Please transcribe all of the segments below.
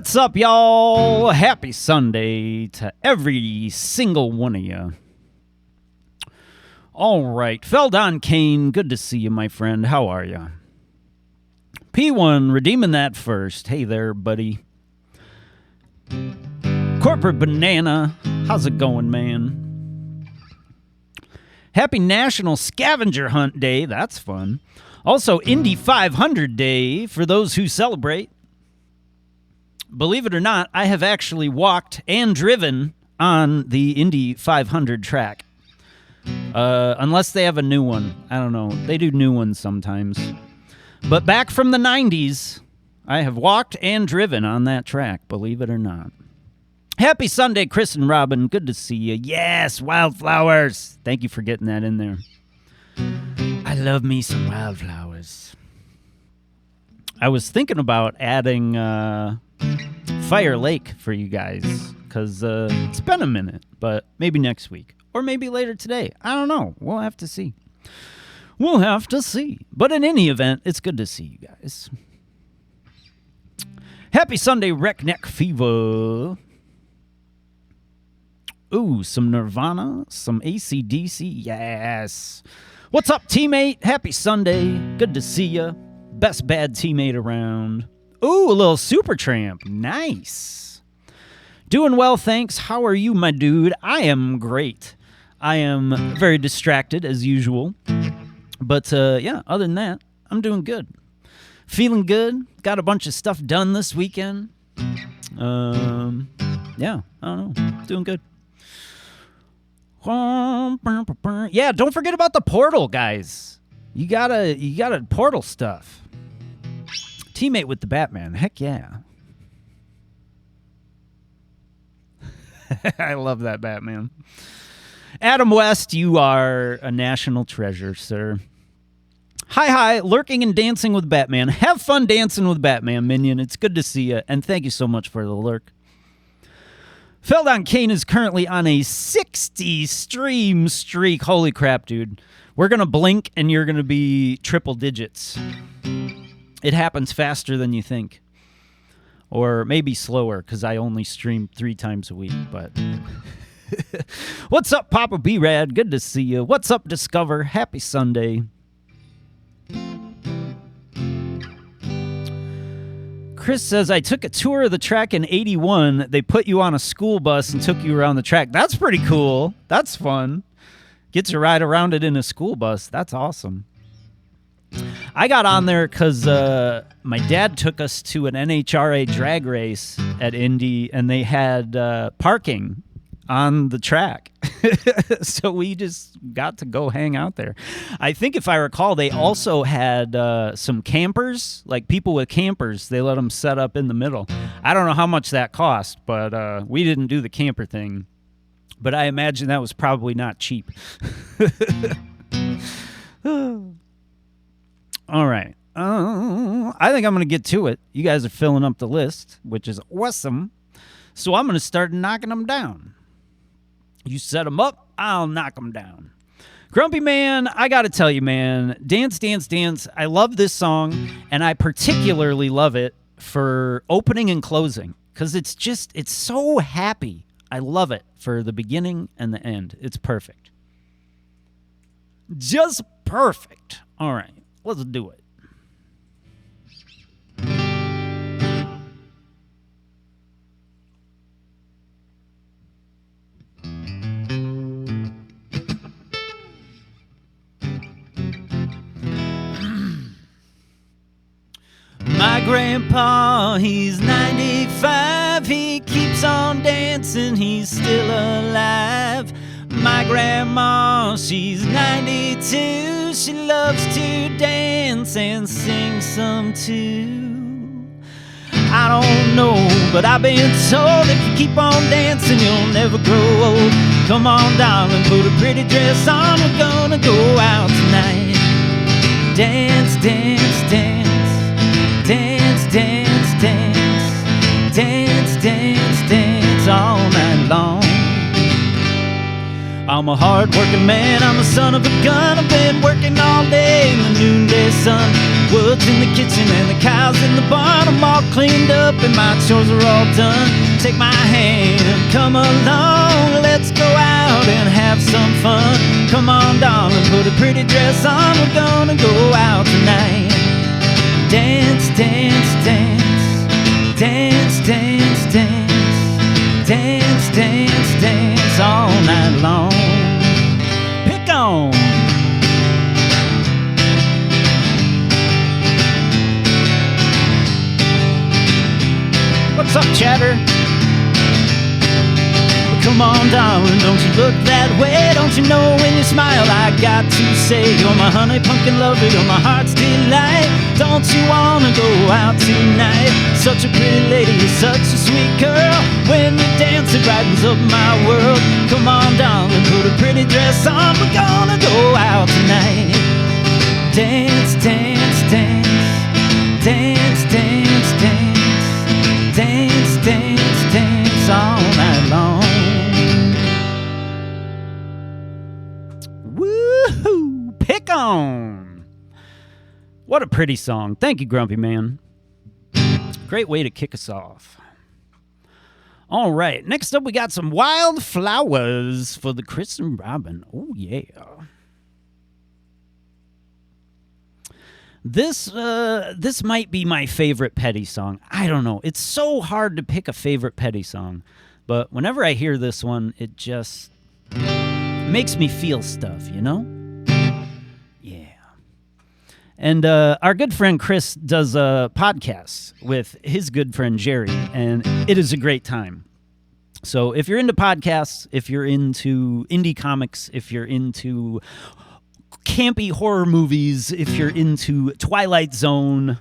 What's up, y'all? Happy Sunday to every single one of you. All right, Feldon Kane, good to see you, my friend. How are you? P1, redeeming that first. Hey there, buddy. Corporate Banana, how's it going, man? Happy National Scavenger Hunt Day. That's fun. Also, Indy 500 Day for those who celebrate. Believe it or not, I have actually walked and driven on the Indy 500 track. Unless they have a new one. I don't know. They do new ones sometimes. But back from the 90s, I have walked and driven on that track, believe it or not. Happy Sunday, Chris and Robin. Good to see you. Yes, wildflowers. Thank you for getting that in there. I love me some wildflowers. I was thinking about adding Fire Lake for you guys because it's been a minute, but maybe next week or maybe later today. I don't know. We'll have to see. We'll have to see. But in any event, it's good to see you guys. Happy Sunday, Wreckneck Fever. Ooh, some Nirvana, some AC/DC. Yes. What's up, teammate? Happy Sunday. Good to see you. Best bad teammate around. Ooh, a little Supertramp. Nice. Doing well, thanks. How are you, my dude? I am great. I am very distracted, as usual. But, yeah, other than that, I'm doing good. Feeling good. Got a bunch of stuff done this weekend. Yeah, I don't know. Doing good. Yeah, don't forget about the portal, guys. You gotta portal stuff. Teammate with the Batman. Heck yeah. I love that Batman. Adam West, you are a national treasure, sir. Hi, lurking and dancing with Batman. Have fun dancing with Batman, minion. It's good to see you, and thank you so much for the lurk. Feldon Kane is currently on a 60 stream streak. Holy crap, dude. We're going to blink, and you're going to be triple digits. It happens faster than you think. Or maybe slower, because I only stream 3 times a week. But what's up, Papa B-Rad? Good to see you. What's up, Discover? Happy Sunday. Chris says, I took a tour of the track in 81. They put you on a school bus and took you around the track. That's pretty cool. That's fun. Get to ride around it in a school bus. That's awesome. I got on there because my dad took us to an NHRA drag race at Indy, and they had parking on the track. So we just got to go hang out there. I think if I recall, they also had some campers, like people with campers. They let them set up in the middle. I don't know how much that cost, but we didn't do the camper thing. But I imagine that was probably not cheap. All right. I think I'm going to get to it. You guys are filling up the list, which is awesome. So I'm going to start knocking them down. You set them up, I'll knock them down. Grumpy Man, I got to tell you, man, Dance, Dance, Dance. I love this song, and I particularly love it for opening and closing because it's so happy. I love it for the beginning and the end. It's perfect. Just perfect. All right, let's do it. My grandpa, he's 95, he keeps on dancing, he's still alive. My grandma, she's 92, she loves to dance and sing some too. I don't know, but I've been told if you keep on dancing, you'll never grow old. Come on, darling, put a pretty dress on, we're gonna go out tonight. Dance, dance, dance. Dance, dance, dance, dance, dance, dance all night long. I'm a hard-working man, I'm a son of a gun. I've been working all day in the noonday sun. Wood's in the kitchen and the cows in the barn. I'm all cleaned up and my chores are all done. Take my hand, come along, let's go out and have some fun. Come on, darling, put a pretty dress on. We're gonna go out tonight. Dance, dance, dance, dance, dance, dance, dance, dance, dance all night long. Pick on. What's up, chatter? Come on, darling, don't you look that way. Don't you know when you smile I got to say, you're my honey pumpkin lover, you're my heart's delight. Don't you wanna go out tonight? Such a pretty lady, you're such a sweet girl. When you dance it brightens up my world. Come on, darling, put a pretty dress on. We're gonna go out tonight. Dance, dance, dance, dance, dance, dance, dance, dance, dance all night long. Woohoo! Pick on! What a pretty song. Thank you, Grumpy Man. Great way to kick us off. All right, next up we got some Wildflowers for the Chris and Robin. Oh, yeah. This might be my favorite Petty song. I don't know. It's so hard to pick a favorite Petty song. But whenever I hear this one, it just makes me feel stuff, you know? Yeah. And our good friend Chris does a podcast with his good friend Jerry, and it is a great time. So if you're into podcasts, if you're into indie comics, if you're into campy horror movies, if you're into Twilight Zone,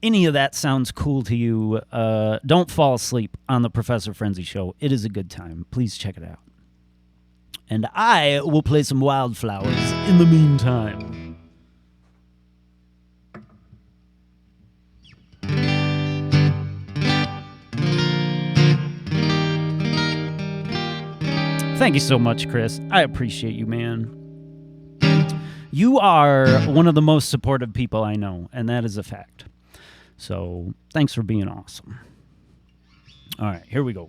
any of that sounds cool to you, don't fall asleep on the Professor Frenzy show. It is a good time. Please check it out. And I will play some Wildflowers in the meantime. Thank you so much, Chris. I appreciate you, man. You are one of the most supportive people I know, and that is a fact. So, thanks for being awesome. All right, here we go.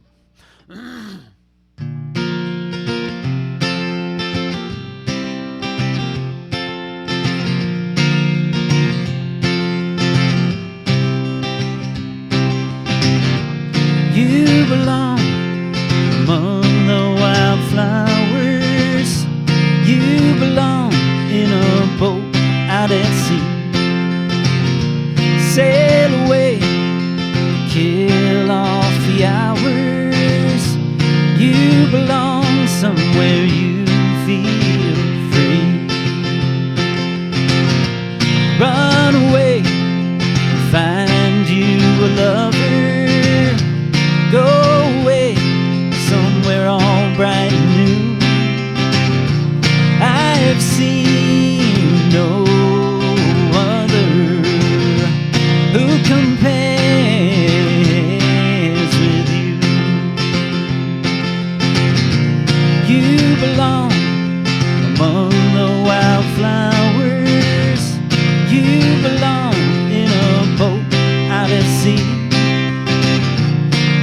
You belong among the wildflowers. You belong in a boat out at sea. Sail away, kill off the hours. You belong somewhere you feel free. Run away, find you a lover. Go away, somewhere all bright and new. I've seen no other who compares with you. You belong among the wildflowers. You belong in a boat out at sea.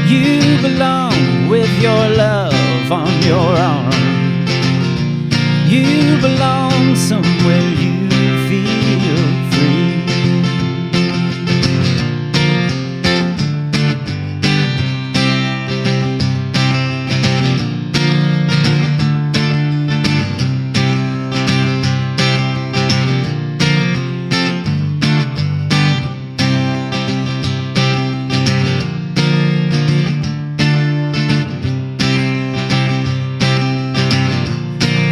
You belong with your love on your arm. You belong somewhere you feel free.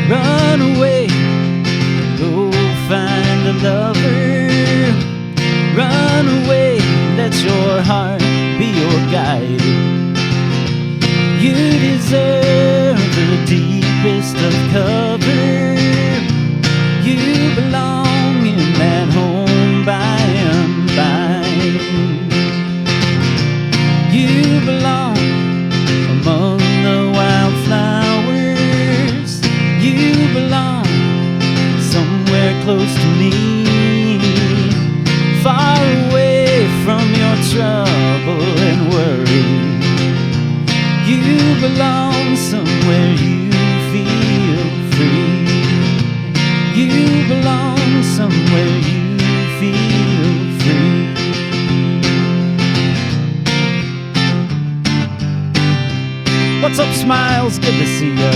Run away, go find a lover. Run away, let your heart be your guide. You deserve the deepest of cover. You belong in that home by and by. You belong among the wildflowers. You belong somewhere close to me, far You belong somewhere you feel free. You belong somewhere you feel free. What's up, Smiles? Good to see ya.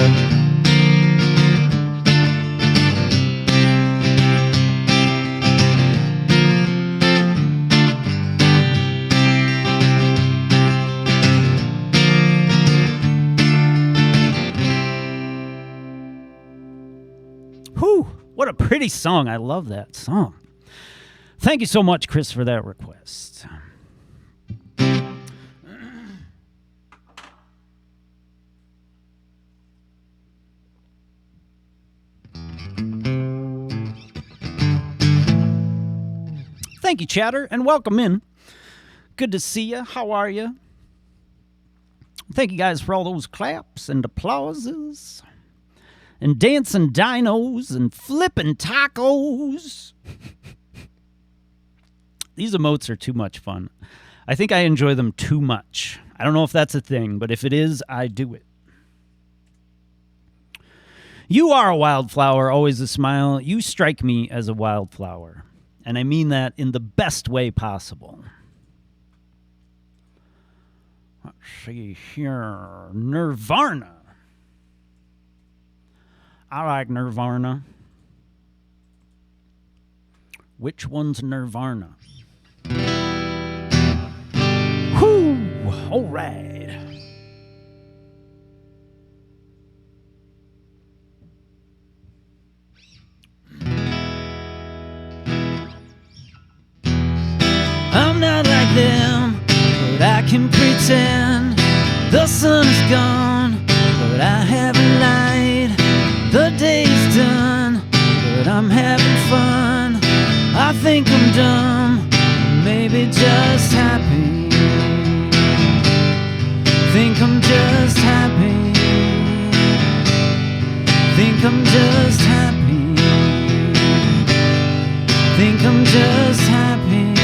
Whew, what a pretty song. I love that song. Thank you so much, Chris, for that request. Thank you, Chatter, and welcome in. Good to see you. How are you? Thank you guys for all those claps and applauses and dancing dinos and flipping tacos. These emotes are too much fun. I think I enjoy them too much. I don't know if that's a thing, but if it is, I do it. You are a wildflower, always a smile. You strike me as a wildflower. And I mean that in the best way possible. Let's see here. Nirvana. I like Nirvana. Which one's Nirvana? Whoo! All right. I'm not like them, but I can pretend. The sun is gone, but I have a light. The day's done, but I'm having fun. I think I'm dumb, maybe just happy. Think I'm just happy. Think I'm just happy. Think I'm just happy.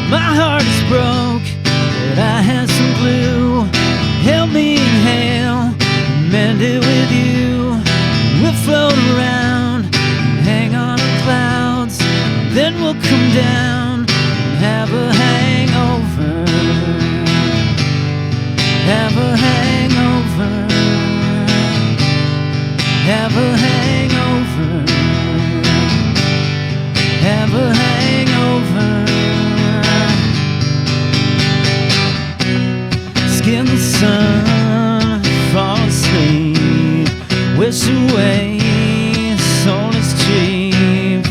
My heart is broke, but I have some glue. Help me inhale, mend it with you. We'll float around and hang on the clouds. Then we'll come down and have a hangover. Have a hangover. Have a hangover. Have a hangover. Skin the sun, fall asleep, wish away, soul is cheap.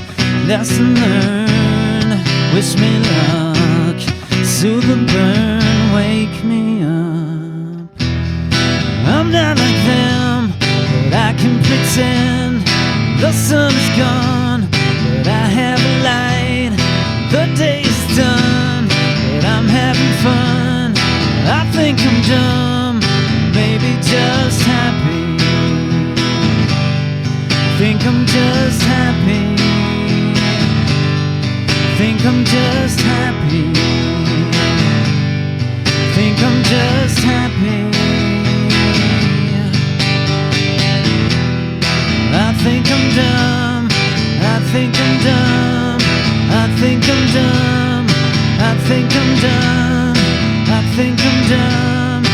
Lesson learned, wish me luck, soothe the burn, wake me up. I'm not like them, but I can pretend. The sun is gone, but I have a light. The day's done, but I'm having fun. I think I'm dumb, maybe just happy. Think I'm just happy. Think I'm just happy. Think I'm just happy. I think I'm dumb. I think I'm dumb. I think I'm dumb. I think I'm dumb. I think I'm dumb.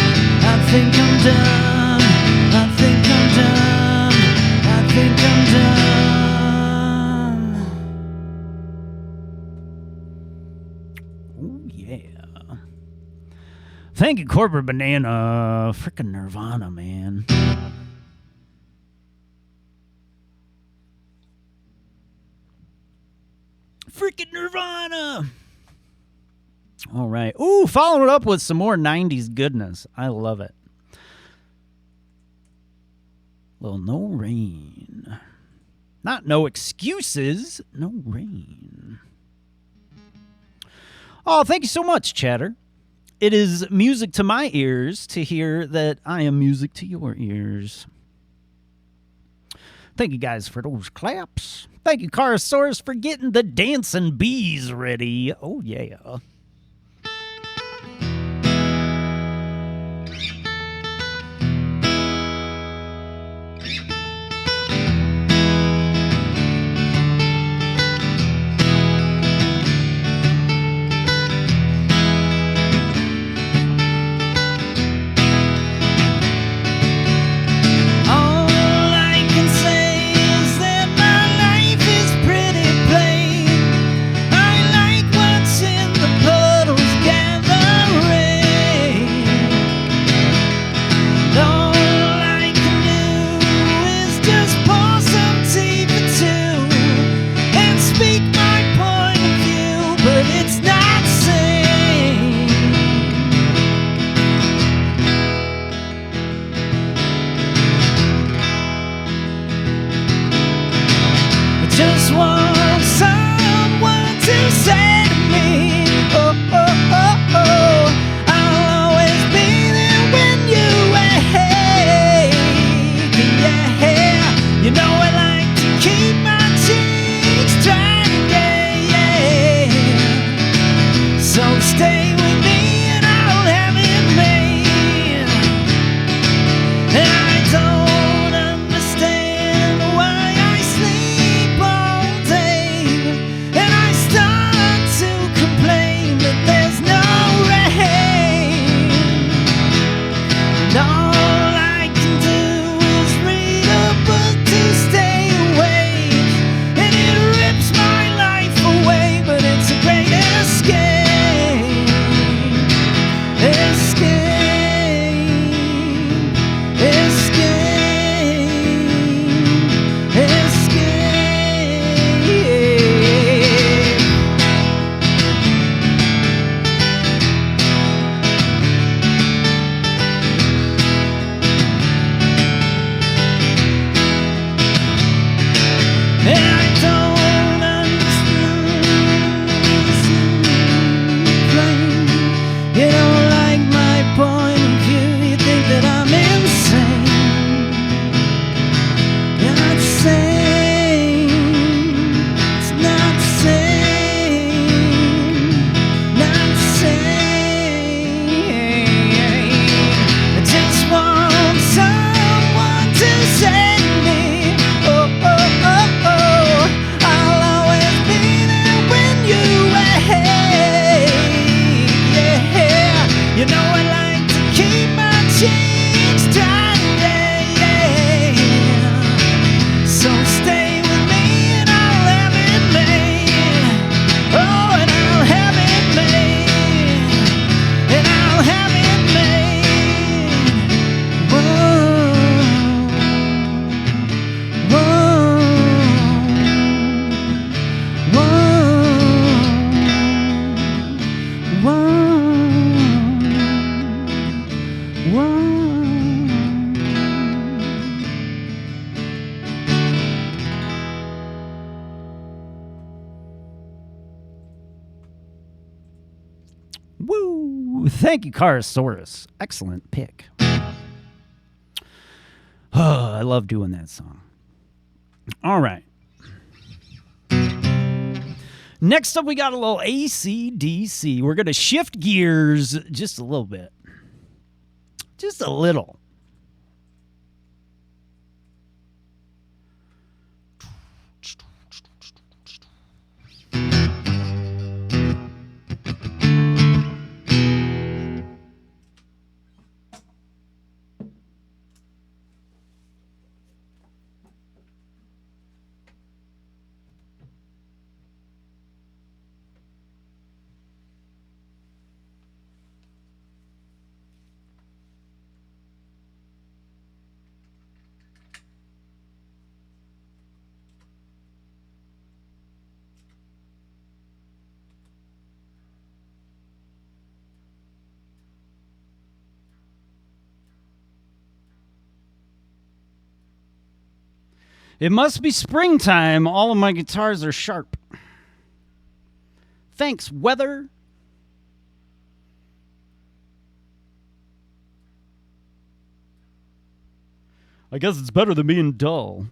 I think I'm dumb. I think I'm dumb. I think I'm dumb. Oh yeah. Thank you, Corporate Banana. Frickin' Nirvana, man. Frickin' Nirvana. All right. Ooh, following it up with some more 90s goodness. I love it. Little No Rain. Not No Excuses. No Rain. Oh, thank you so much, Chatter. It is music to my ears to hear that I am music to your ears. Thank you guys for those claps. Thank you, Carasaurus, for getting the dancing bees ready. Oh, yeah. Ooh, thank you, Carasaurus. Excellent pick. Oh, I love doing that song. All right. Next up, we got a little AC/DC. We're going to shift gears just a little bit. Just a little. It must be springtime. All of my guitars are sharp. Thanks, weather. I guess it's better than being dull.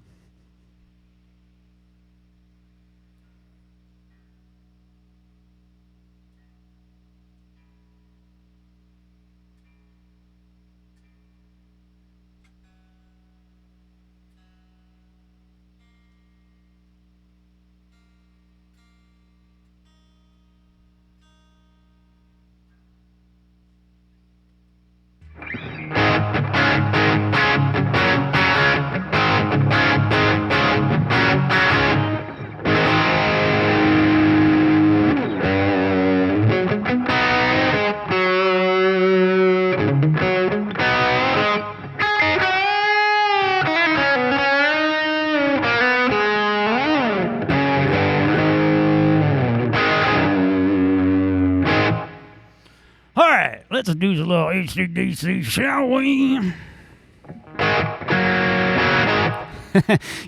Let's do a little AC/DC, shall we?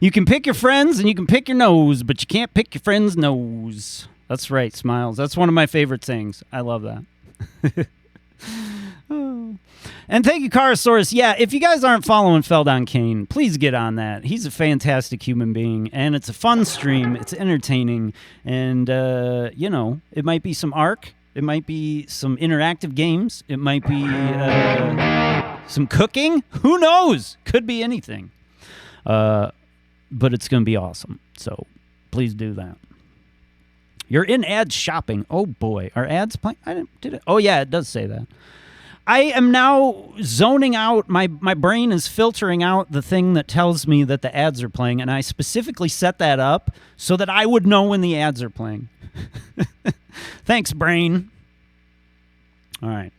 You can pick your friends and you can pick your nose, but you can't pick your friend's nose. That's right, Smiles. That's one of my favorite things. I love that. And thank you, Carasaurus. Yeah, if you guys aren't following Feldon Kane, please get on that. He's a fantastic human being, and it's a fun stream. It's entertaining, and, you know, it might be some ARC. It might be some interactive games. It might be some cooking. Who knows? Could be anything. But it's going to be awesome. So please do that. You're in ads shopping. Oh, boy. Are ads playing? Did it? Oh, yeah, it does say that. I am now zoning out. My brain is filtering out the thing that tells me that the ads are playing, and I specifically set that up so that I would know when the ads are playing. Thanks, brain. All right.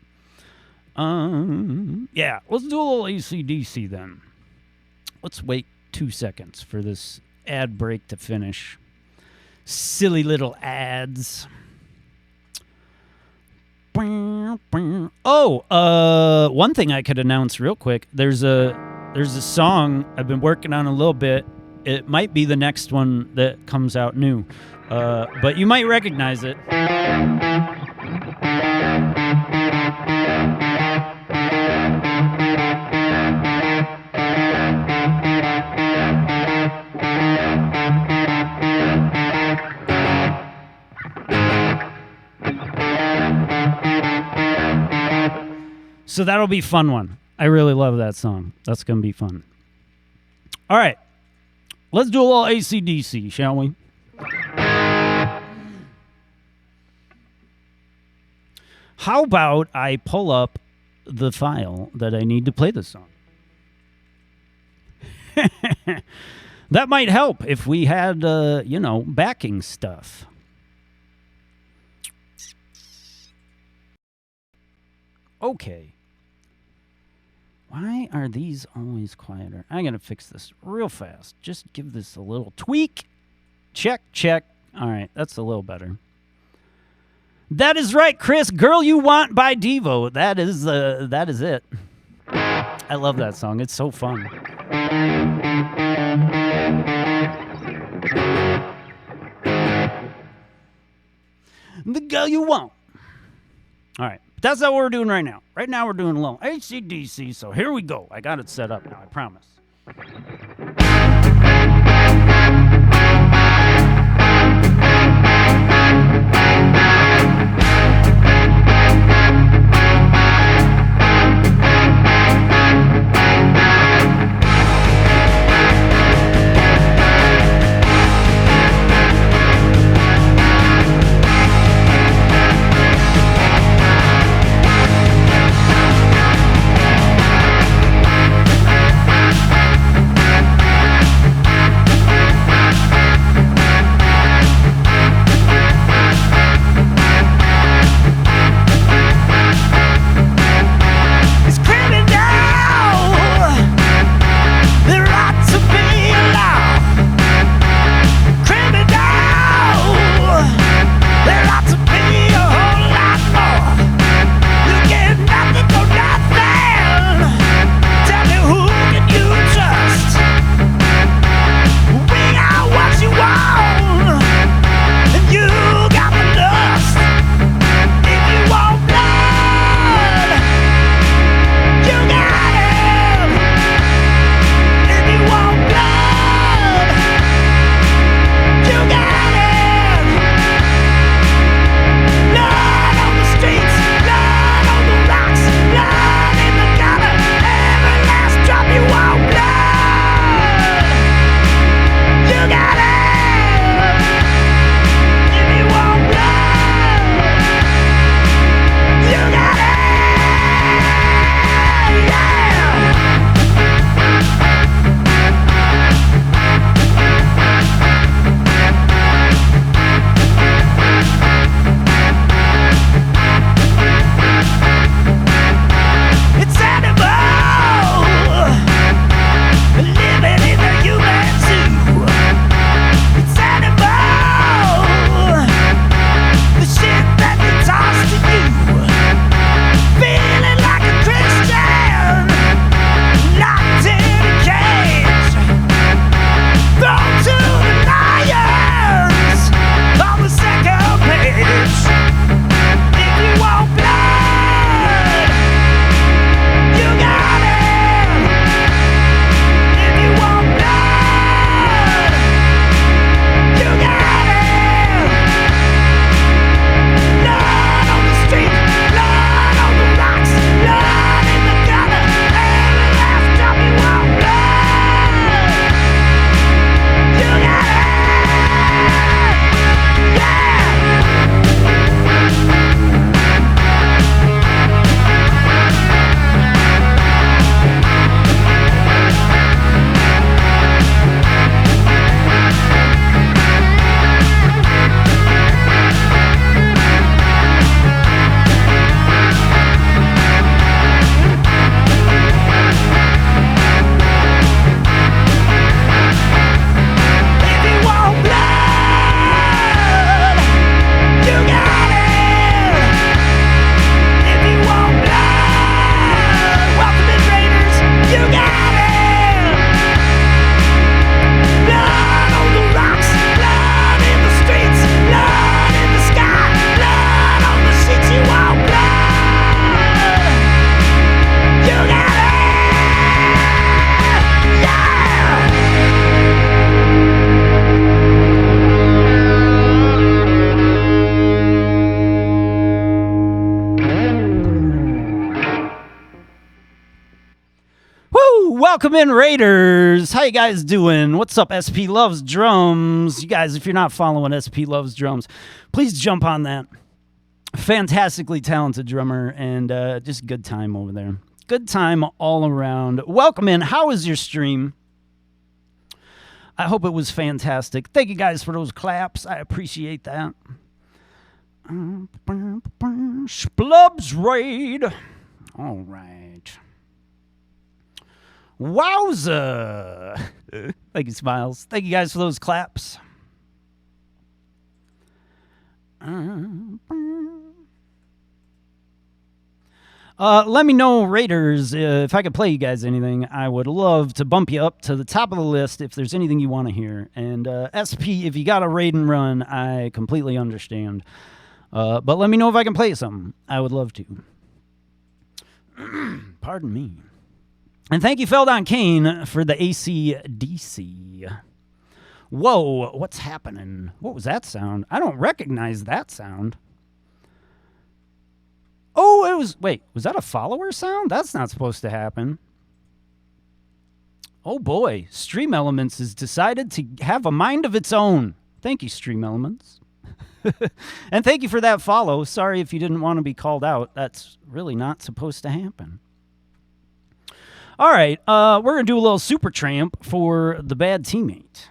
Yeah, let's do a little AC/DC then. Let's wait 2 seconds for this ad break to finish. Silly little ads. Oh, one thing I could announce real quick. There's a song I've been working on a little bit. It might be the next one that comes out new. But you might recognize it. So that'll be a fun one. I really love that song. That's going to be fun. All right. Let's do a little AC/DC, shall we? How about I pull up the file that I need to play this song? That might help if we had, you know, backing stuff. Okay. Why are these always quieter? I'm going to fix this real fast. Just give this a little tweak. Check, check. All right, that's a little better. That is right, Chris. Girl You Want by Devo. That is it. I love that song. It's so fun. The girl you want. All right. That's not what we're doing right now. Right now we're doing a little AC/DC. So here we go. I got it set up now. I promise. Welcome in, Raiders. How you guys doing? What's up, SP Loves Drums? You guys, if you're not following SP Loves Drums, please jump on that. Fantastically talented drummer, and just good time over there. Good time all around. Welcome in. How was your stream? I hope it was fantastic. Thank you guys for those claps. I appreciate that. Splubs Raid. All right. Wowza. Thank you, Smiles. Thank you guys for those claps. Let me know, Raiders, if I could play you guys anything. I would love to bump you up to the top of the list if there's anything you want to hear. And SP, if you got a raid and run, I completely understand. But let me know if I can play something. I would love to. Pardon me. And thank you, Feldon Kane, for the AC/DC. Whoa, what's happening? What was that sound? I don't recognize that sound. Oh, it was... Wait, was that a follower sound? That's not supposed to happen. Oh, boy. Stream Elements has decided to have a mind of its own. Thank you, Stream Elements. And thank you for that follow. Sorry if you didn't want to be called out. That's really not supposed to happen. All right, we're going to do a little super tramp for the bad teammate.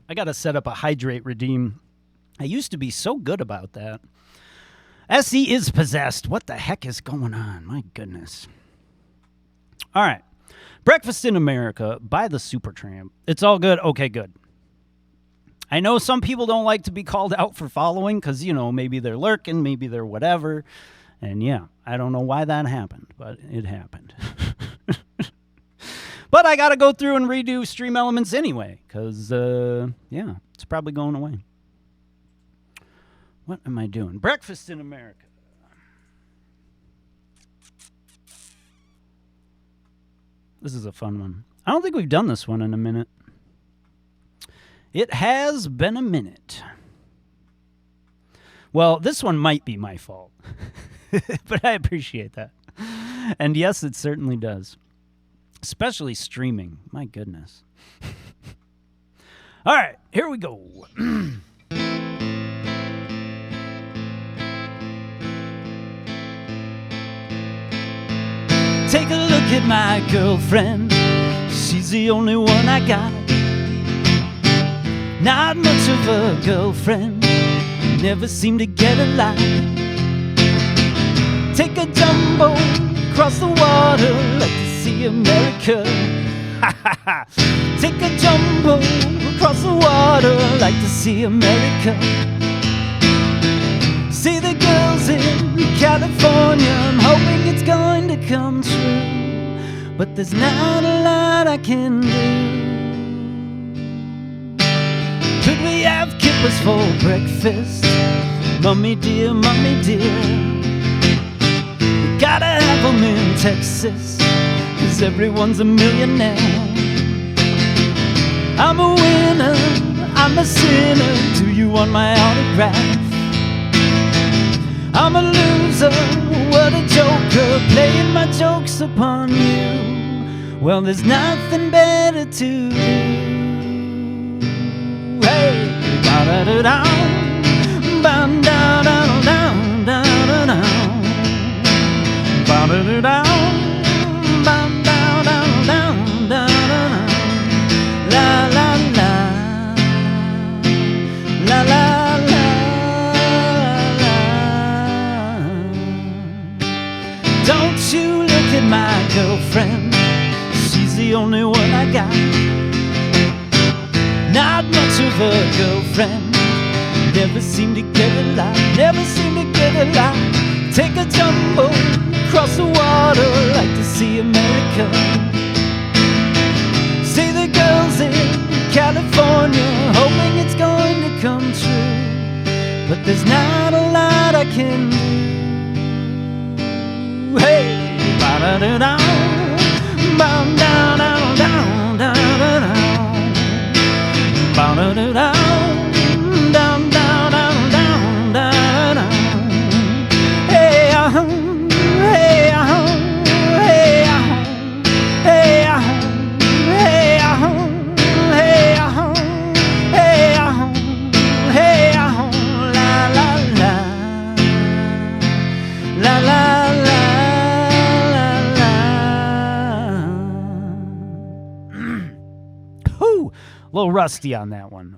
I got to set up a hydrate redeem. I used to be so good about that. SE is possessed. What the heck is going on? My goodness. All right. Breakfast in America by the Supertramp. It's all good. Okay, good. I know some people don't like to be called out for following because, you know, maybe they're lurking, maybe they're whatever. And yeah, I don't know why that happened, but it happened. But I got to go through and redo Stream Elements anyway, because, yeah, it's probably going away. What am I doing? Breakfast in America. This is a fun one. I don't think we've done this one in a minute. It has been a minute. Well, this one might be my fault, but I appreciate that. And yes, it certainly does. Especially streaming. My goodness. All right, here we go. Take a look at my girlfriend. She's the only one I got. Not much of a girlfriend. Never seem to get a lot. Take a jumbo across the water. Like to see America. Take a jumbo across the water. Like to see America. See the girls in California. I'm hoping it's going to come true, but there's not a lot I can do. Could we have kippers for breakfast? Mommy dear, we gotta have them in Texas, 'cause everyone's a millionaire. I'm a winner, I'm a sinner. Do you want my autograph? I'm a loser, what a joker, playing my jokes upon you. Well, there's nothing better to do. Hey, ba-da-da-down, ba-da-da-down, down, down, down, ba-da-da-down, ba-da-da-down, down, down, la la la, la la. Don't you look at my girlfriend, she's the only one I got. Not much of a girlfriend, never seem to get a lot, never seem to get a lot. Take a jumbo across the water, like to see America. See the girls in California, hoping it's going to come true, but there's not a lot I can do. Hey, ba-da-da-down, down, down, down, down, down, down, ba-da-da-down, down, down, down, down, down. Hey, hey, hey, hey, hey, hey, hey, la la la, la la. A little rusty on that one.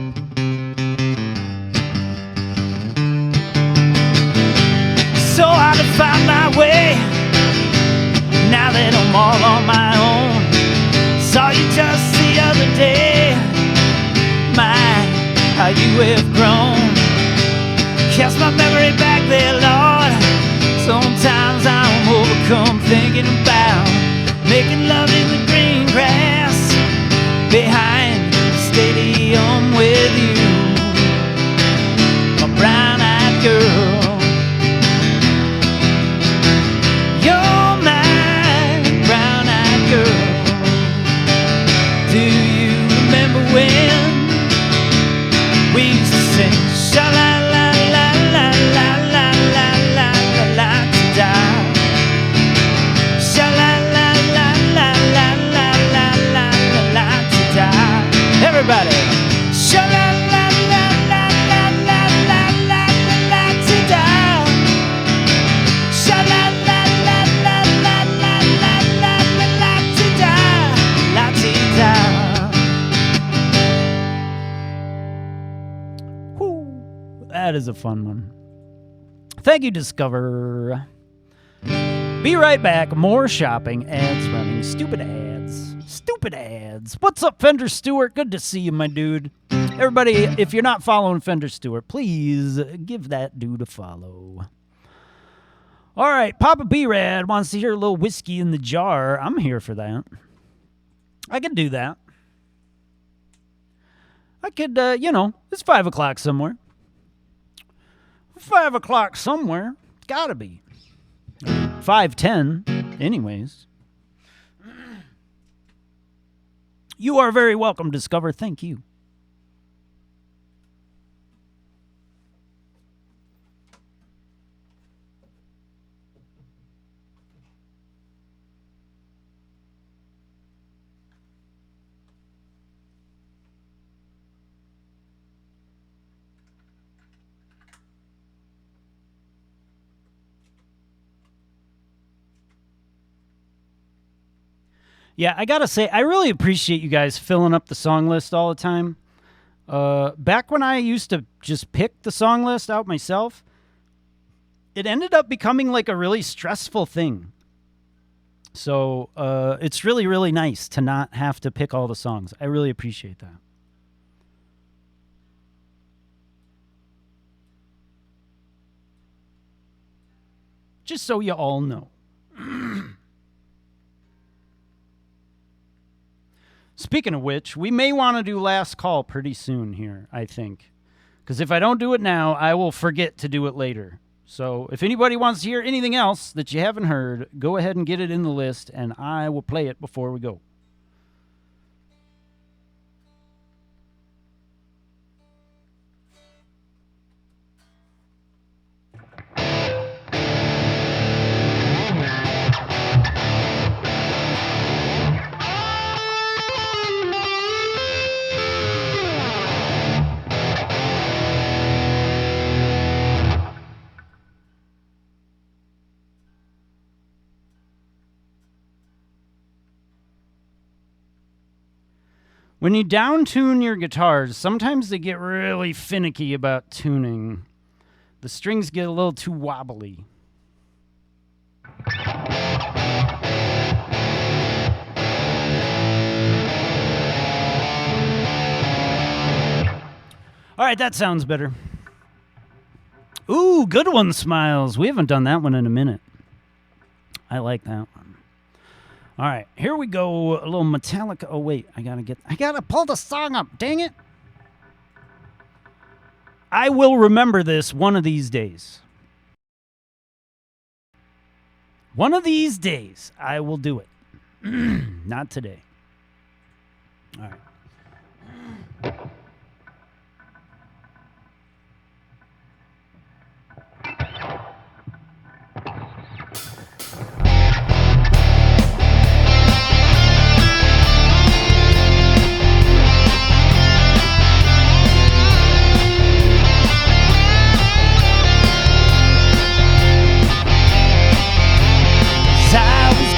So hard to find my way now that I'm all on my own. Saw you just the other day. My, how you have grown. Cast my memory back there, Lord. Sometimes I'm overcome thinking about making love in the green grass behind That is a fun one. Thank you, Discover. Be right back. More shopping ads running. Stupid ads. Stupid ads. What's up, Fender Stewart? Good to see you, my dude. Everybody, if you're not following Fender Stewart, please give that dude a follow. All right, Papa B-Rad wants to hear a little whiskey in the jar. I'm here for that. I could do that. I could, it's 5 o'clock somewhere. 5 o'clock somewhere. Gotta be. 5:10, anyways. You are very welcome, Discover. Thank you. Yeah, I gotta say, I really appreciate you guys filling up the song list all the time. Back when I used to just pick the song list out myself, it ended up becoming like a really stressful thing. So it's really, really nice to not have to pick all the songs. I really appreciate that. Just so you all know. Speaking of which, we may want to do last call pretty soon here, I think. Because if I don't do it now, I will forget to do it later. So if anybody wants to hear anything else that you haven't heard, go ahead and get it in the list, and I will play it before we go. When you down-tune your guitars, sometimes they get really finicky about tuning. The strings get a little too wobbly. All right, that sounds better. Ooh, good one, Smiles. We haven't done that one in a minute. I like that one. All right, here we go. A little Metallica. Oh, wait. I gotta pull the song up. Dang it. I will remember this one of these days. One of these days, I will do it. Not today. All right.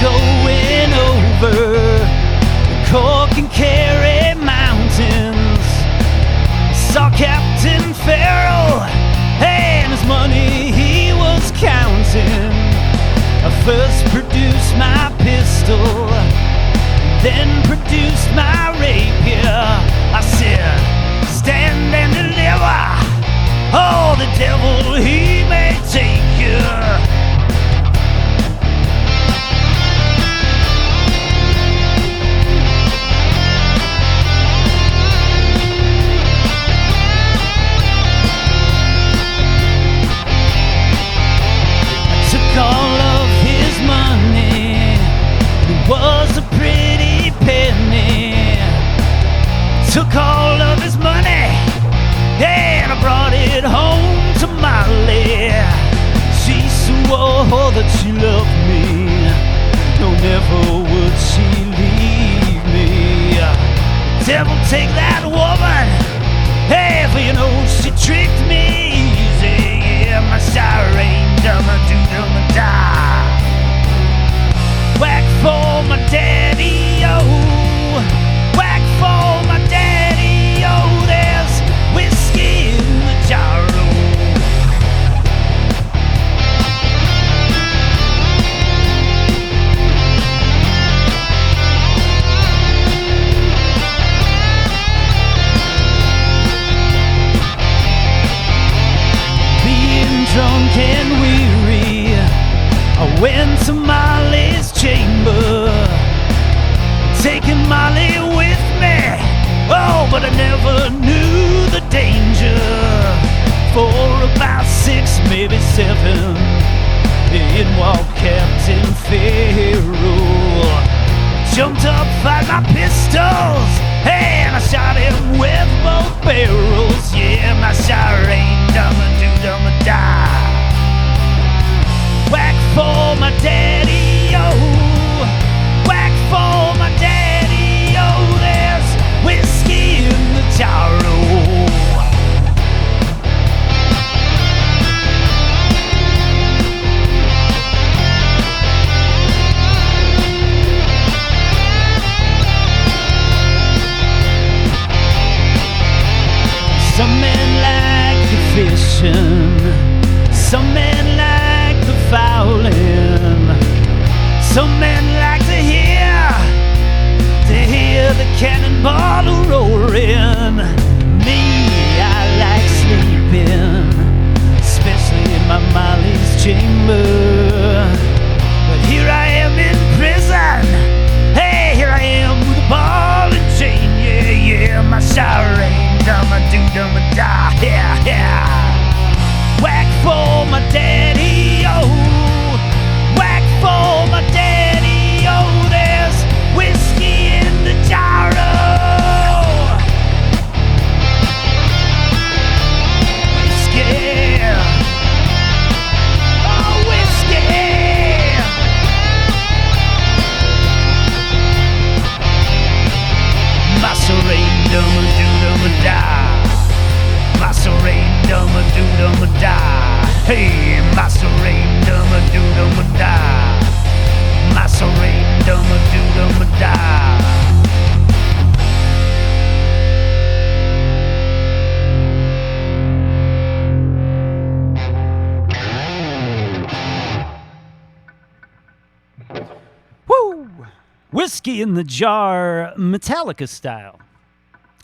Going over the Cork and Kerry mountains, saw Captain Farrell and his money he was counting. I first produced my pistol, then produced my rapier. I said, stand and deliver, oh, the devil he may take you. All of his money, it was a pretty penny. Took all of his money and I brought it home to Molly. She swore that she loved me, no, never would she leave me. Devil take that woman, hey, for you know she tricked me easy. Yeah, my siren die. Whack for my daddy, oh. Whack for my daddy, oh. There's whiskey in the jar, oh. Molly with me. Oh, but I never knew the danger. For about 6, maybe 7, in walked Captain Pharaoh. Jumped up, fired my pistols, and I shot him with both barrels. Yeah, my siren, dumma-do-dumma-die. Whack for my daddy, oh. Whack for my daddy, oh. There's whiskey in the jar, oh. Some men like the fishing, some men like the fowling, some men like to hear the cannonball roaring. Me, I like sleeping, especially in my Molly's chamber. But here I am in prison, hey, here I am with a ball and chain. Yeah, yeah, my siren, dumma-do-dumma-die, yeah, yeah. Whack for my daddy, oh. Whack for my daddy, oh. There's whiskey in the jar, oh. Whiskey, oh, whiskey. My serene, dumma-do-dumma-die. My serene, dumma-do-dumma-die. Hey, my serene, dumma-do-dumma-die. My serene, dumma-do-dumma-die. Woo! Whiskey in the Jar, Metallica style.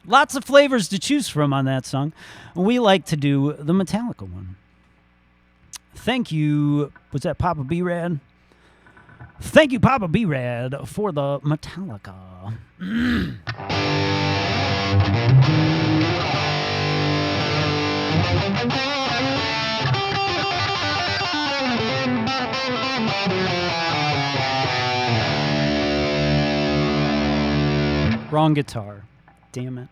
Lots of flavors to choose from on that song. We like to do the Metallica one. Thank you. Was that Papa B-Rad? Thank you, Papa B-Rad, for the Metallica. Wrong guitar. Damn it.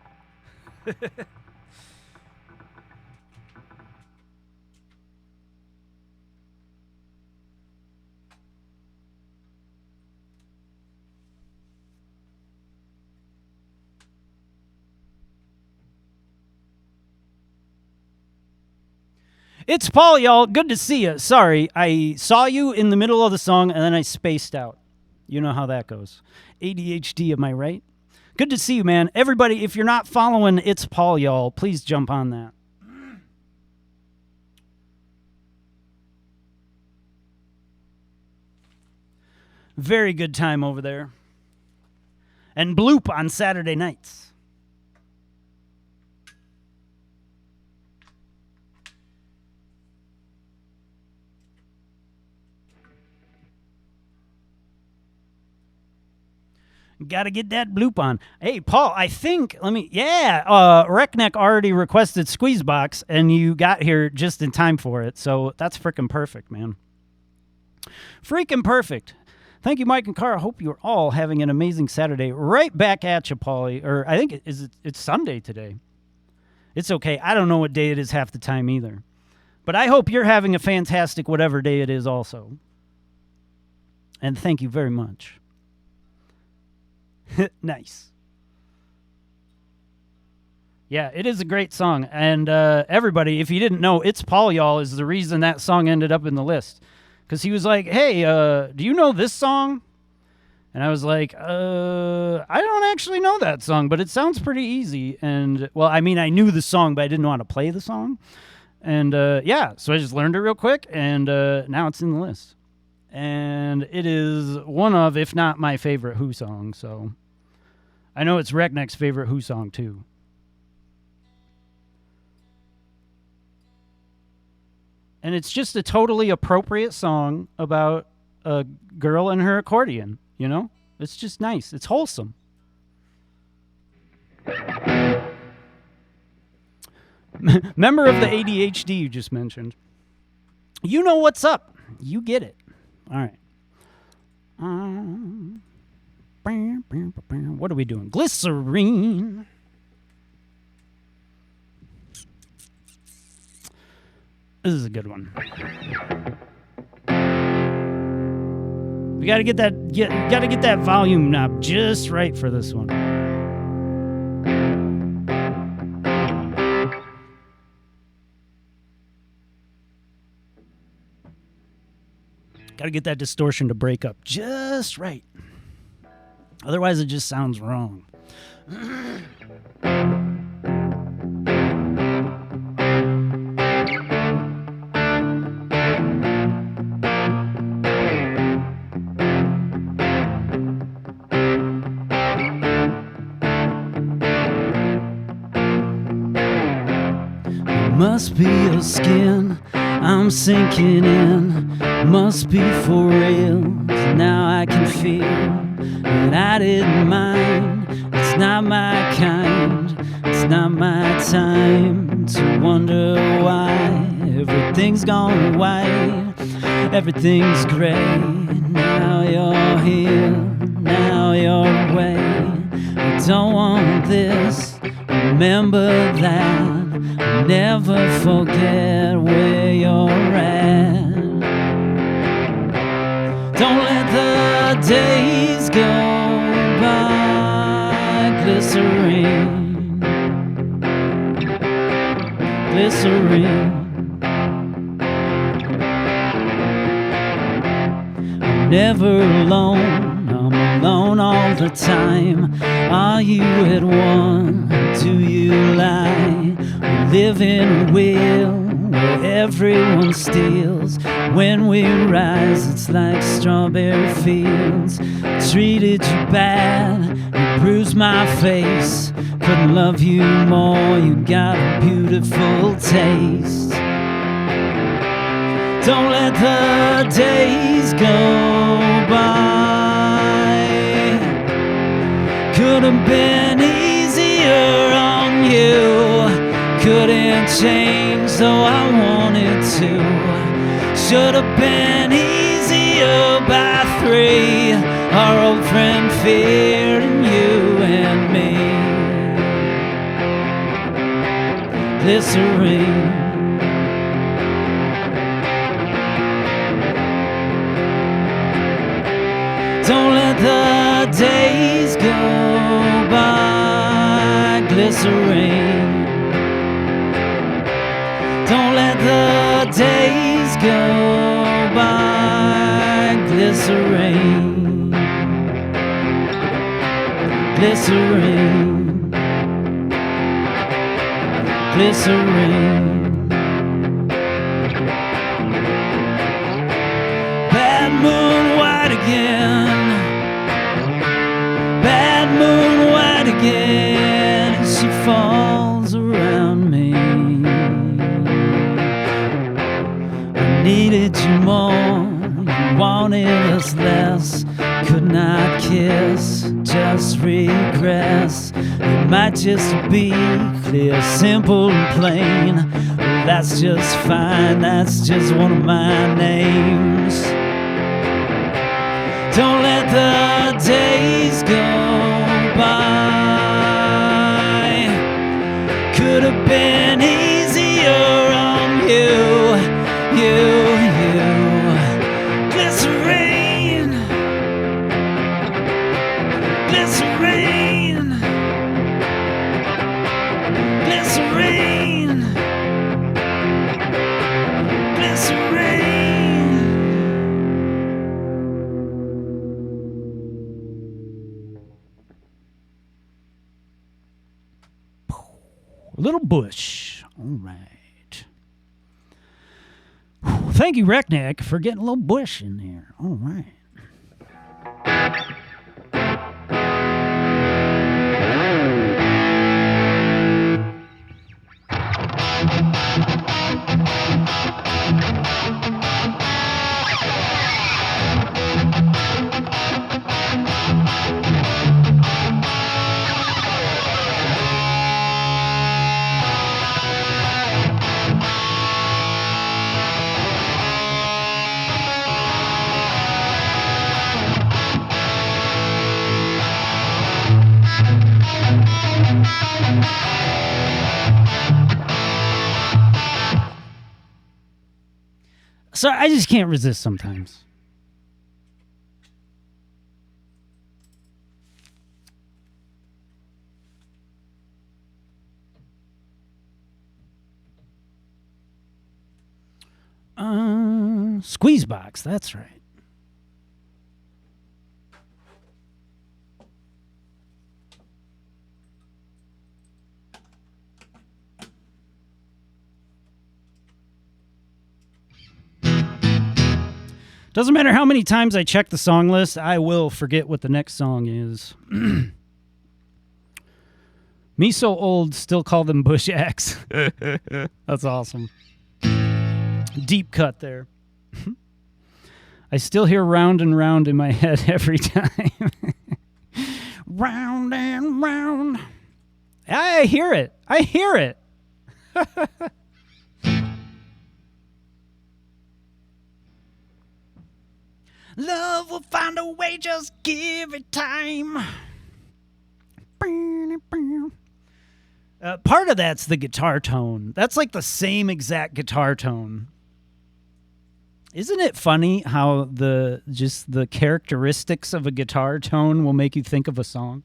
It's Paul, y'all. Good to see you. Sorry, I saw you in the middle of the song and then I spaced out. You know how that goes. ADHD, am I right? Good to see you, man. Everybody, if you're not following It's Paul, y'all, please jump on that. Very good time over there. And Bloop on Saturday nights. Got to get that bloop on. Hey, Paul, I think, Reckneck already requested Squeezebox, and you got here just in time for it, so that's freaking perfect, man. Freaking perfect. Thank you, Mike and Cara. Hope you're all having an amazing Saturday. Right back at you, Paulie. Or I think it's Sunday today. It's okay. I don't know what day it is half the time either. But I hope you're having a fantastic whatever day it is also. And thank you very much. Nice. Yeah, it is a great song. And everybody, if you didn't know, It's Paul, y'all, is the reason that song ended up in the list. Because he was like, hey, do you know this song? And I was like, I don't actually know that song, but it sounds pretty easy. And, well, I mean, I knew the song, but I didn't want to play the song. And, yeah, so I just learned it real quick, and now it's in the list. And it is one of, if not my favorite Who song, so I know it's Reckneck's favorite Who song, too. And it's just a totally appropriate song about a girl and her accordion, you know? It's just nice. It's wholesome. Member of the ADHD you just mentioned. You know what's up. You get it. All right. What are we doing? Glycerine. This is a good one. We got to get that volume knob just right for this one. Got to get that distortion to break up just right. Otherwise, it just sounds wrong. Must be your skin, I'm sinking in. Must be for real, 'cause now I can feel that I didn't mind. It's not my kind, it's not my time to wonder why everything's gone white, everything's gray. Now you're here, now you're away. I don't want this, remember that. Never forget where you're at. Don't let the days go by. Glycerine, glycerine. I'm never alone, I'm alone all the time. Are you at one? Do you lie? We live in a wheel where everyone steals. When we rise, it's like strawberry fields. I treated you bad, you bruised my face. Couldn't love you more, you got a beautiful taste. Don't let the days go by. Could have been easier on you. Couldn't change, though I wanted to. Should have been easier by 3. Our old friend feared in you and me. Glycerine. Don't let the days go by. Glycerine. Don't let the days go by. Glycerine, glycerine, glycerine. Bad moon white again. Bad moon white again. And she falls around me. Needed you more, you wanted us less. Could not kiss, just regress. It might just be clear, simple and plain. Well, that's just fine, that's just one of my names. Don't let the days go by. Could have been easier on you. You, glycerine, glycerine, glycerine, glycerine. A little bush, all right. Thank you, Reckneck, for getting a little bush in there. All right. So I just can't resist sometimes. Squeeze box, that's right. Doesn't matter how many times I check the song list, I will forget what the next song is. Me so old, still call them Bush X. That's awesome. Deep cut there. I still hear round and round in my head every time. Round and round. I hear it. I hear it. Love will find a way, just give it time. Part of that's the guitar tone. That's like the same exact guitar tone. Isn't it funny how the characteristics of a guitar tone will make you think of a song?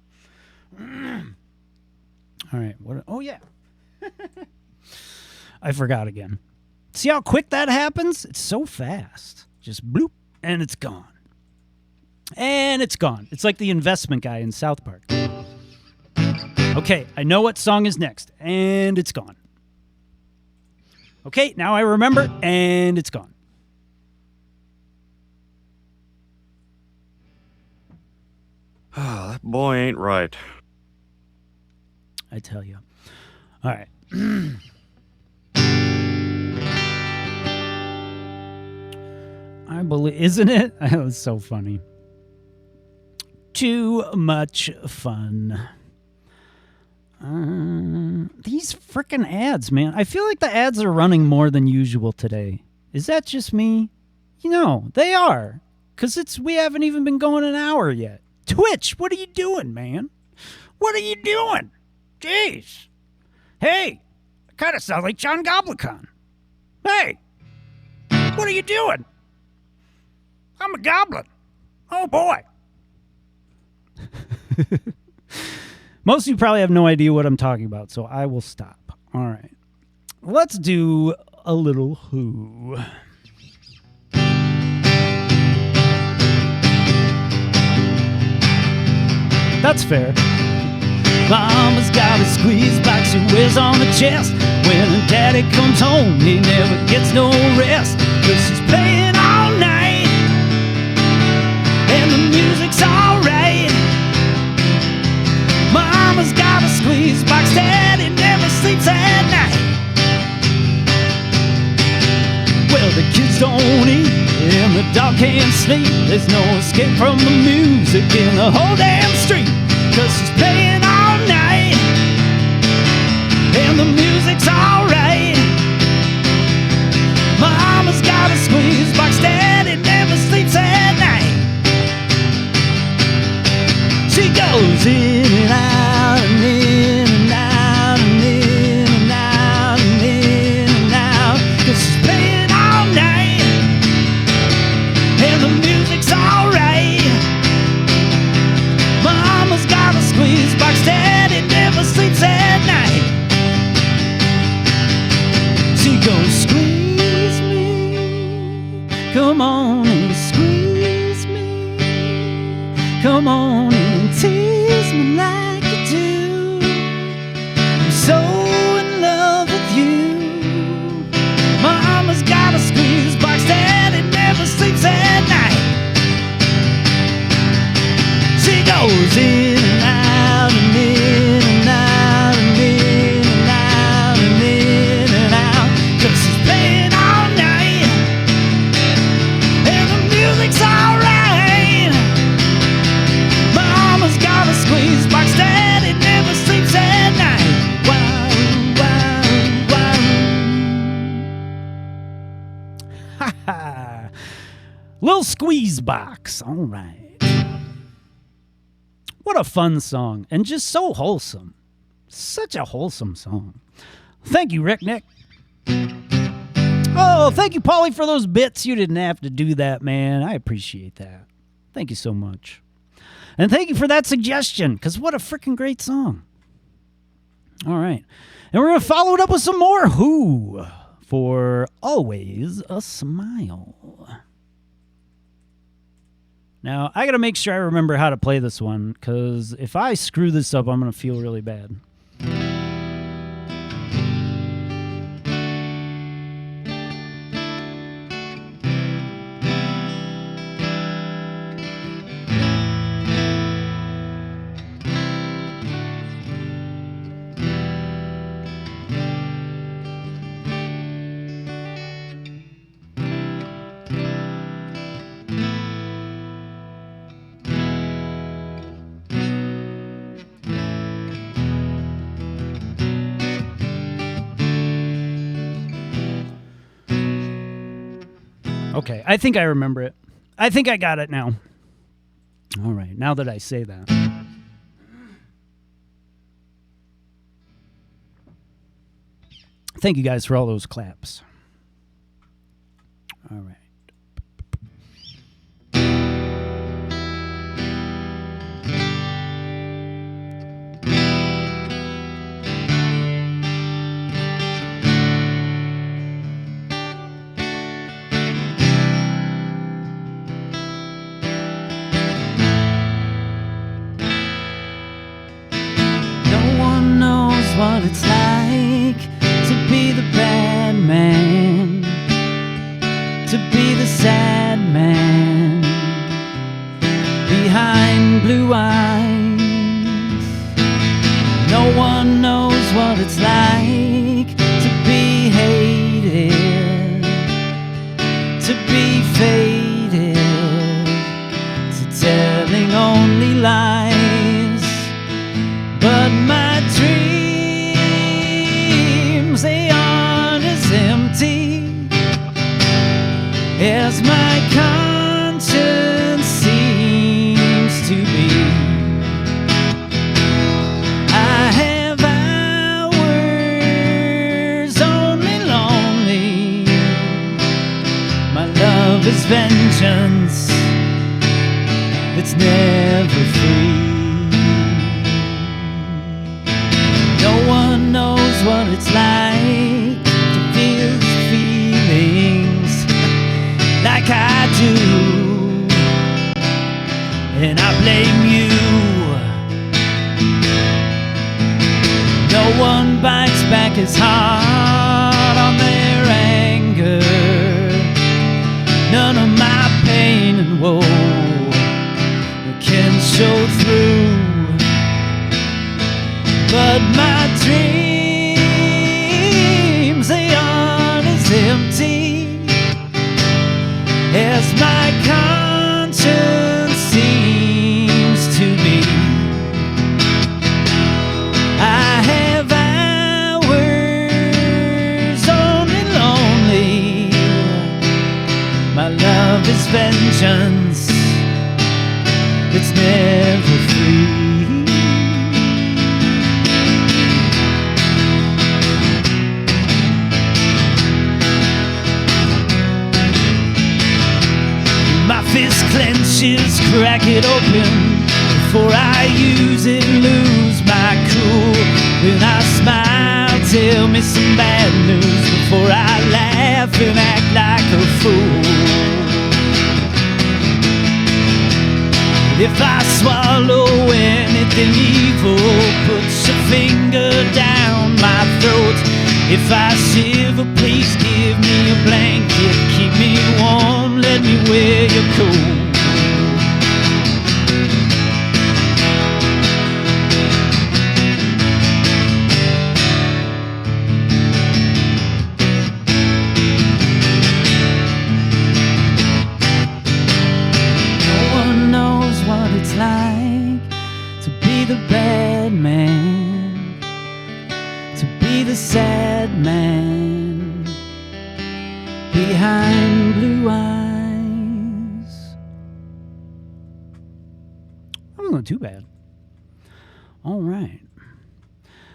All right. Oh, yeah. I forgot again. See how quick that happens? It's so fast. Just bloop, and it's gone. And it's gone. It's like the investment guy in South Park. Okay, I know what song is next, and it's gone. Okay, now I remember, and it's gone. That boy ain't right. I tell you. All right. I believe, isn't it? That was so funny. Too much fun. These frickin' ads, man. I feel like the ads are running more than usual today. Is that just me? You know, they are. Because we haven't even been going an hour yet. Twitch, what are you doing, man? What are you doing? Jeez. Hey, I kind of sound like John Goblicon. Hey, what are you doing? I'm a goblin. Oh, boy. Most of you probably have no idea what I'm talking about, so I will stop. All right. Let's do a little Who. That's fair. Mama's got a squeeze box she wears on her chest. When her daddy comes home, he never gets no rest. 'Cause she's playing all night, and the music's alright. Mama's got a squeeze box, daddy never sleeps at night. Well, the kids don't eat, and the dog can't sleep. There's no escape from the music in the whole damn street. 'Cause she's playing all night, and the music's alright. Mama's got a squeeze box, daddy never sleeps at night. She goes in and out and in and out and in and out and in and out. 'Cause she's playing all night, and the music's alright. Mama's got a squeeze box, daddy never sleeps at night. She goes, squeeze me, come on and squeeze me. Come on and tease me like you do. I'm so in love with you. Mama's got a squeeze box, daddy never sleeps at night. She goes in and out and in and out and in and out and in and out. 'Cause she's playing all night, and the music's alright. Mama's got a squeeze box, daddy never sleeps at night. Wow, wow, wow. Ha ha. Little squeeze box, all right. What a fun song, and just so wholesome. Such a wholesome song. Thank you, Rick Nick. Oh, thank you, Paulie, for those bits. You didn't have to do that, man. I appreciate that. Thank you so much. And thank you for that suggestion, because what a freaking great song. All right. And we're going to follow it up with some more Who for Always a Smile. Now, I got to make sure I remember how to play this one, because if I screw this up, I'm going to feel really bad. Okay, I think I remember it. I think I got it now. All right, now that I say that. Thank you guys for all those claps. All right. What it's like to be the bad man, to be the sad man behind blue eyes. No one knows what it's like to be hated, to be faded, to telling only lies. But my dreams, they aren't as empty as my conscience seems to be. I have hours only lonely. My love is vengeance, it's never free. No one knows what it's like to feel feelings like I do, and I blame you. No one bites back as hard on their anger. None of my pain and woe can show through. But my dreams, they aren't as empty as my conscience seems to be. I have hours only lonely. My love is vengeance, it's never free. Fist clenches, crack it open before I use it, lose my cool. When I smile, tell me some bad news before I laugh and act like a fool. If I swallow anything evil, put your finger down my throat. If I shiver, please give me a blanket. Keep me warm, let me wear your coat. No one knows what it's like to be the bad man, to be the sad man behind blue eyes. That wasn't too bad. All right.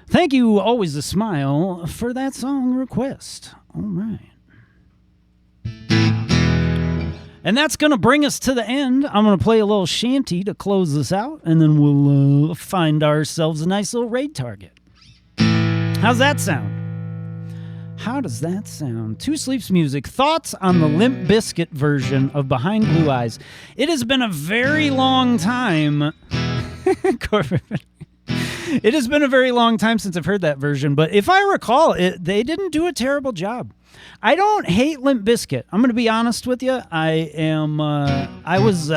Thank you, Always a Smile, for that song request. All right. And that's going to bring us to the end. I'm going to play a little shanty to close this out, and then we'll find ourselves a nice little raid target. How's that sound? How does that sound? Two Sleeps Music. Thoughts on the Limp Bizkit version of Behind Blue Eyes. It has been a very long time. It has been a very long time since I've heard that version, but if I recall, they didn't do a terrible job. I don't hate Limp Bizkit. I'm going to be honest with you. I was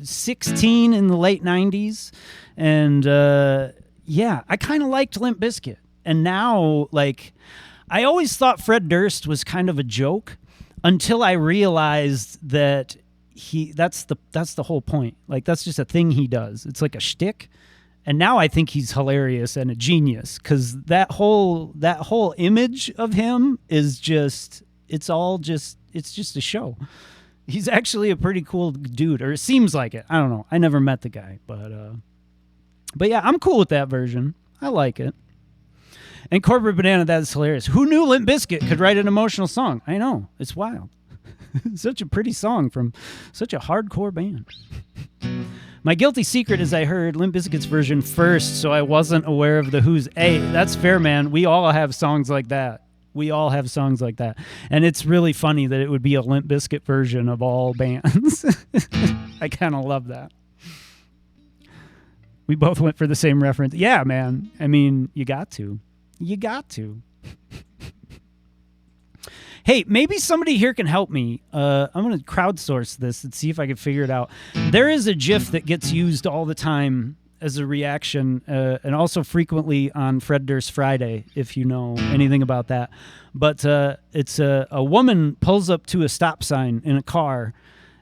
16 in the late 90s, and I kind of liked Limp Bizkit. And now, like, I always thought Fred Durst was kind of a joke until I realized that that's the whole point. Like, that's just a thing he does. It's like a shtick. And now I think he's hilarious and a genius, because that whole image of him is just it's just a show. He's actually a pretty cool dude, or it seems like it. I don't know. I never met the guy, but yeah, I'm cool with that version. I like it. And Corporate Banana, that is hilarious. Who knew Limp Bizkit could write an emotional song? I know. It's wild. Such a pretty song from such a hardcore band. My guilty secret is I heard Limp Bizkit's version first, so I wasn't aware of the Who's. Hey, that's fair, man. We all have songs like that. And it's really funny that it would be a Limp Bizkit version of all bands. I kind of love that. We both went for the same reference. Yeah, man. I mean, you got to. Hey, maybe somebody here can help me. I'm going to crowdsource this and see if I can figure it out. There is a GIF that gets used all the time as a reaction, and also frequently on Fred Durst Friday, if you know anything about that. But it's a woman pulls up to a stop sign in a car,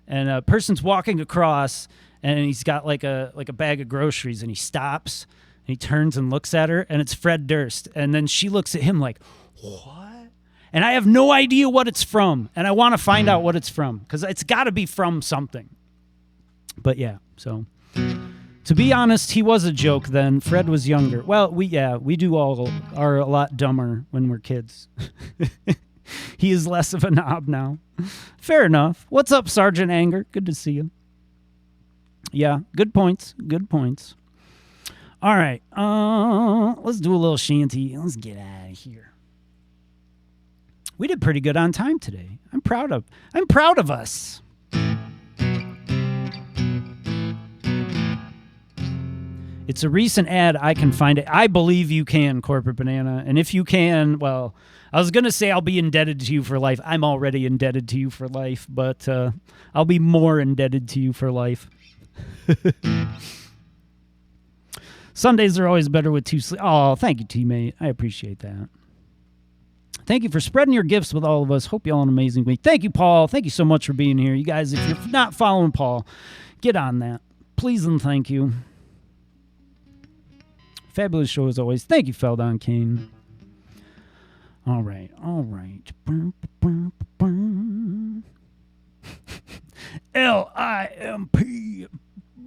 and a person's walking across, and he's got like a bag of groceries, and he stops, and he turns and looks at her, and it's Fred Durst. And then she looks at him like, what? And I have no idea what it's from, and I want to find out what it's from, because it's got to be from something. But yeah, so to be honest, he was a joke then. Fred was younger. Well, we do all are a lot dumber when we're kids. He is less of a knob now. Fair enough. What's up, Sergeant Anger? Good to see you. Yeah, good points. All right, let's do a little shanty. Let's get out of here. We did pretty good on time today. I'm proud of us. It's a recent ad. I can find it. I believe you can, Corporate Banana. And if you can, well, I was going to say I'll be indebted to you for life. I'm already indebted to you for life, but I'll be more indebted to you for life. Sundays are always better with two sleep. Oh, thank you, teammate. I appreciate that. Thank you for spreading your gifts with all of us. Hope you all have an amazing week. Thank you, Paul. Thank you so much for being here. You guys, if you're not following Paul, get on that. Please and thank you. Fabulous show as always. Thank you, Feldon Kane. All right. LIMP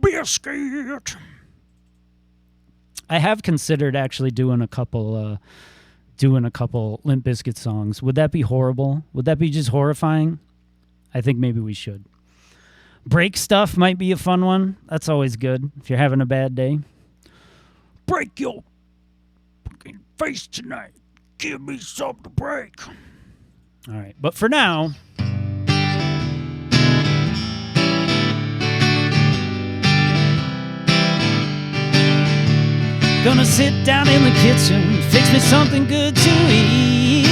Biscuit. I have considered actually doing a couple Limp Bizkit songs. Would that be horrible? Would that be just horrifying? I think maybe we should. Break Stuff might be a fun one. That's always good if you're having a bad day. Break your fucking face tonight. Give me something to break. All right, but for now, gonna sit down in the kitchen, fix me something good to eat,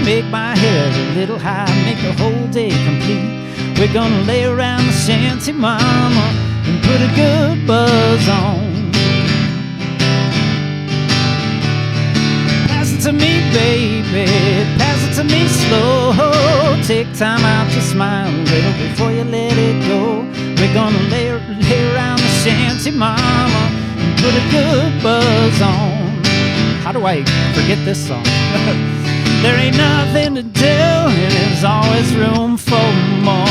make my head a little high, make the whole day complete. We're gonna lay around the shanty, mama, and put a good buzz on. Pass it to me, baby, pass it to me slow. Take time out to smile a little before you let it go. We're gonna lay around the shanty, mama, put a good buzz on. How do I forget this song? There ain't nothing to do, and there's always room for more.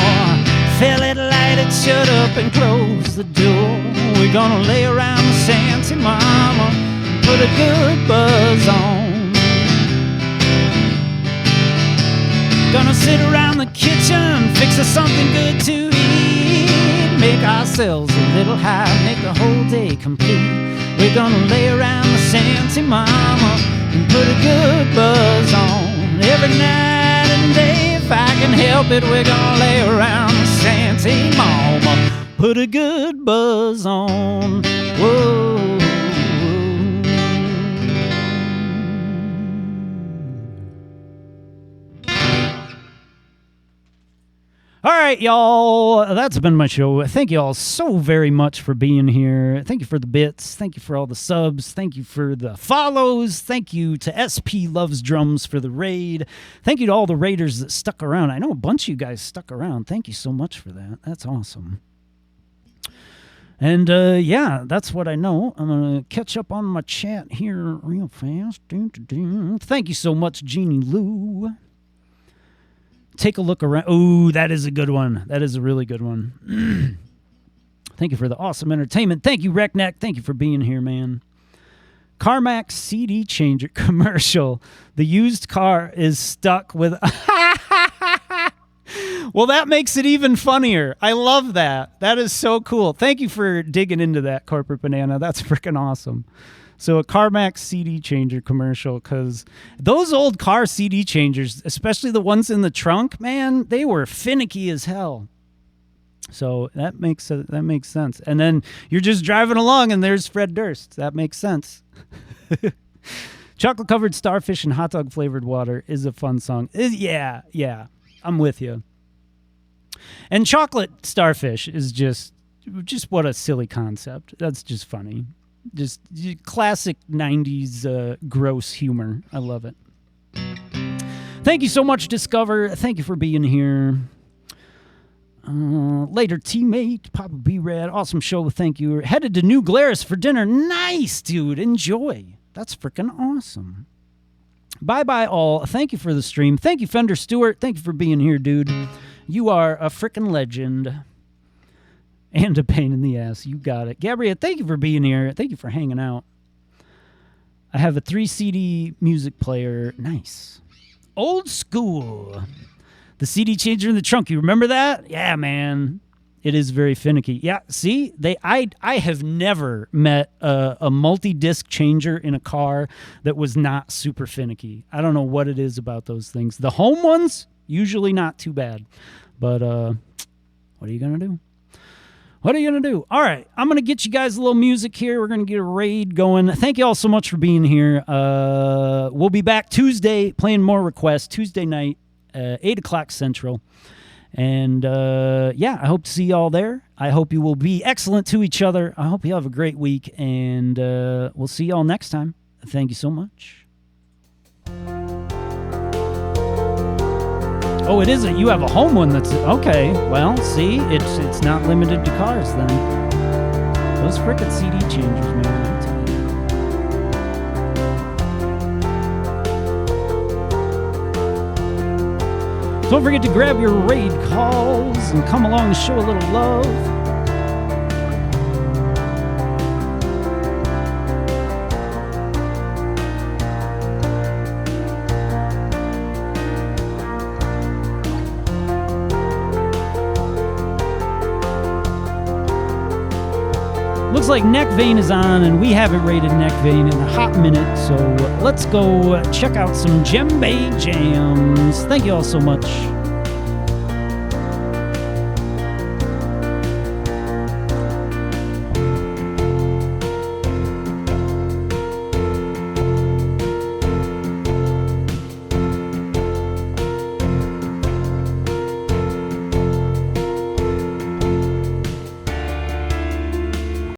Fill it, light it, shut up, and close the door. We're gonna lay around the shanty, mama, put a good buzz on. Gonna sit around the kitchen, fix fix us something good to eat, make ourselves a little high, make the whole day complete. We're gonna lay around the Santa Mama and put a good buzz on every night and day. If I can help it, we're gonna lay around the Santa Mama, put a good buzz on. Whoa. All right, y'all, that's been my show. Thank you all so very much for being here. Thank you for the bits. Thank you for all the subs. Thank you for the follows. Thank you to SP Loves Drums for the raid. Thank you to all the raiders that stuck around. I know a bunch of you guys stuck around. Thank you so much for that. That's awesome. And, yeah, that's what I know. I'm going to catch up on my chat here real fast. Thank you so much, Jeannie Lou. Take a look around. Ooh, that is a good one. That is a really good one. Thank you for the awesome entertainment. Thank you, Reckneck. Thank you for being here, man. CarMax CD changer commercial. The used car is stuck with... Well, that makes it even funnier. I love that. That is so cool. Thank you for digging into that, Corporate Banana. That's freaking awesome. So a CarMax CD changer commercial, because those old car CD changers, especially the ones in the trunk, man, they were finicky as hell. So that makes sense. And then you're just driving along and there's Fred Durst. That makes sense. Chocolate-covered starfish and hot dog flavored water is a fun song. Yeah, I'm with you. And chocolate starfish is just what a silly concept. That's just funny. Just classic 90s gross humor. I love it. Thank you so much, Discover. Thank you for being here. Later, teammate, Papa B-Rad. Awesome show. Thank you. Headed to New Glarus for dinner. Nice, dude. Enjoy. That's freaking awesome. Bye-bye, all. Thank you for the stream. Thank you, Fender Stewart. Thank you for being here, dude. You are a freaking legend. And a pain in the ass. You got it. Gabrielle, thank you for being here. Thank you for hanging out. I have a 3 CD music player. Nice. Old school. The CD changer in the trunk. You remember that? Yeah, man. It is very finicky. Yeah, see? I have never met a multi-disc changer in a car that was not super finicky. I don't know what it is about those things. The home ones, usually not too bad. But what are you going to do? What are you going to do? All right, I'm going to get you guys a little music here. We're going to get a raid going. Thank you all so much for being here. We'll be back Tuesday playing more requests, Tuesday night, 8 o'clock Central. And, yeah, I hope to see you all there. I hope you will be excellent to each other. I hope you have a great week. And we'll see you all next time. Thank you so much. Oh, it isn't. You have a home one that's... Okay, well, see, it's not limited to cars then. Those frickin' CD changers, man. Don't forget to grab your raid calls and come along and show a little love. Looks like Neck Vein is on, and we haven't rated Neck Vein in a hot minute, so let's go check out some djembe jams. Thank you all so much.